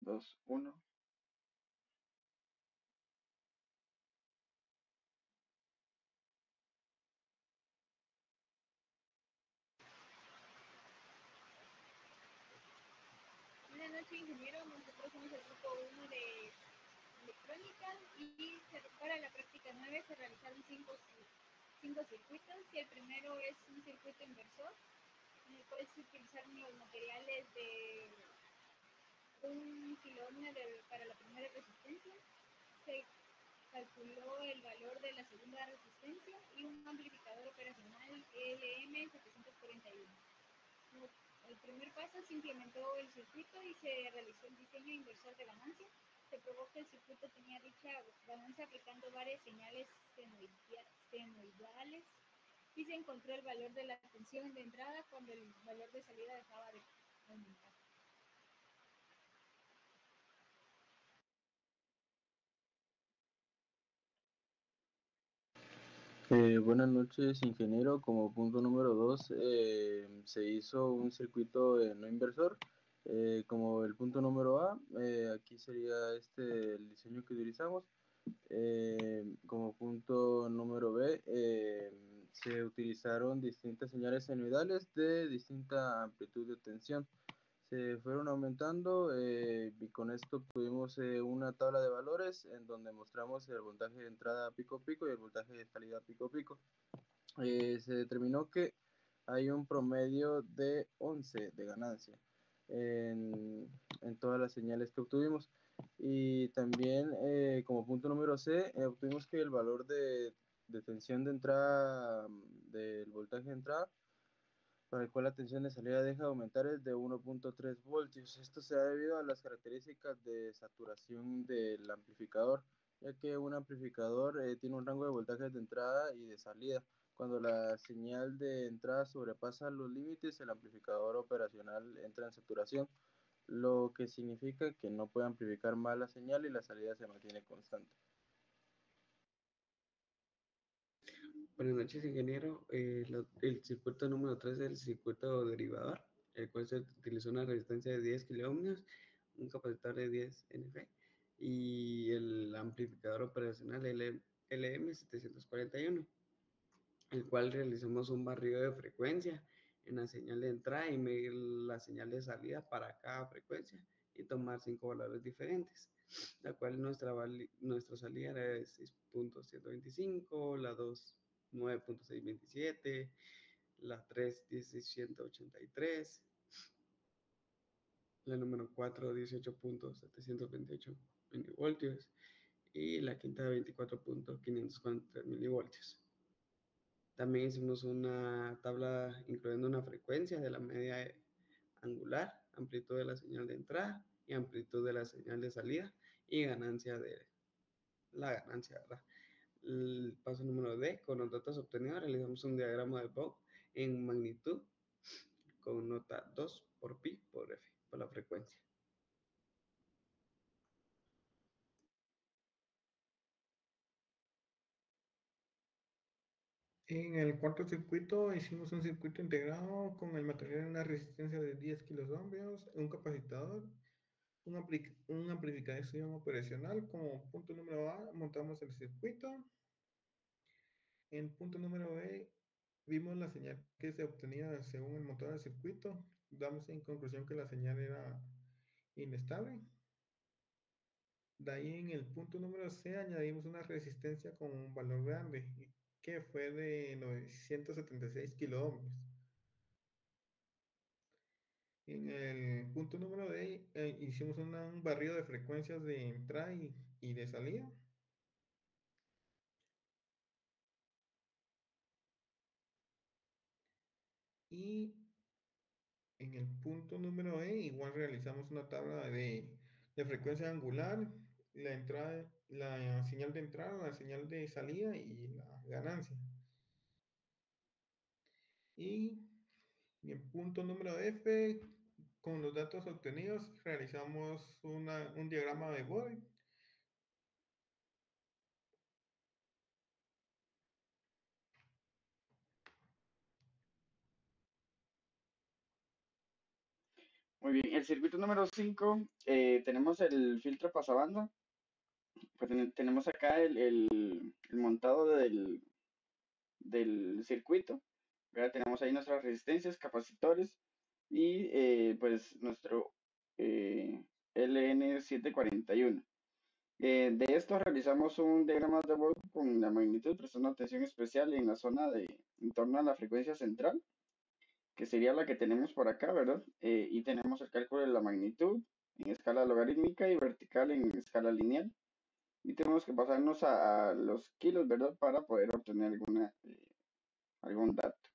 2, 1. Buenas noches, ingeniero. Nosotros somos el grupo 1 de electrónica y para la práctica 9 se realizaron cinco circuitos y el primero es un circuito inversor en el cual se utilizaron los materiales de un kiloohmio para la primera resistencia. Se calculó el valor de la segunda resistencia y un amplificador operacional LM741. El primer paso se implementó el circuito y se realizó el diseño inversor de ganancia. Se probó que el circuito tenía dicha ganancia aplicando varias señales senoidales y se encontró el valor de la tensión de entrada cuando el valor de salida dejaba de aumentar. Buenas noches, ingeniero. Como punto número 2, se hizo un circuito no inversor. Como el punto número A, aquí sería el diseño que utilizamos. Como punto número B, se utilizaron distintas señales senoidales de distinta amplitud de tensión. Se fueron aumentando y con esto tuvimos una tabla de valores en donde mostramos el voltaje de entrada pico pico y el voltaje de salida pico pico. Se determinó que hay un promedio de 11 de ganancia en todas las señales que obtuvimos. Y también como punto número C, obtuvimos que el valor de tensión de entrada del voltaje de entrada para el cual la tensión de salida deja de aumentar es de 1.3 voltios. Esto se da debido a las características de saturación del amplificador, ya que un amplificador tiene un rango de voltajes de entrada y de salida. Cuando la señal de entrada sobrepasa los límites, el amplificador operacional entra en saturación, lo que significa que no puede amplificar más la señal y la salida se mantiene constante. Buenas noches, ingeniero. El circuito número 3 es el circuito derivador, el cual se utilizó una resistencia de 10 kiloohmios, un capacitor de 10 NF y el amplificador operacional LM741, el cual realizamos un barrido de frecuencia en la señal de entrada y medir la señal de salida para cada frecuencia y tomar 5 valores diferentes, la cual nuestra salida era de 6.125, la 2 9.627, la 3 1683, la número 4 18.728 milivoltios y la quinta 24.543 milivoltios. También hicimos una tabla incluyendo una frecuencia de la media angular, amplitud de la señal de entrada y amplitud de la señal de salida y ganancia de la ganancia, ¿verdad? El paso número D, con los datos obtenidos realizamos un diagrama de Vogt en magnitud con nota 2 por pi por f, por la frecuencia. En el cuarto circuito hicimos un circuito integrado con el material de una resistencia de 10 kiloohmios, un capacitor, un amplificación operacional. Como punto número A montamos el circuito. En punto número B vimos la señal que se obtenía según el motor del circuito. Damos en conclusión que la señal era inestable. De ahí en el punto número C añadimos una resistencia con un valor grande, que fue de 976 kiloohmios. En el punto número D hicimos un barrido de frecuencias de entrada y de salida. Y en el punto número E igual realizamos una tabla de frecuencia angular, la entrada, la señal de entrada, la señal de salida y la ganancia. Y en el punto número F, con los datos obtenidos, realizamos un diagrama de Voigt. Muy bien, el circuito número 5, tenemos el filtro pasabanda. Pues tenemos acá el montado del circuito. ¿Verdad? Tenemos ahí nuestras resistencias, capacitores y pues nuestro LN741. De esto realizamos un diagrama de Vogt con la magnitud, prestando atención especial en la zona en torno a la frecuencia central, que sería la que tenemos por acá, ¿verdad? Y tenemos el cálculo de la magnitud en escala logarítmica y vertical en escala lineal. Y tenemos que pasarnos a los kilos, ¿verdad? Para poder obtener algún dato.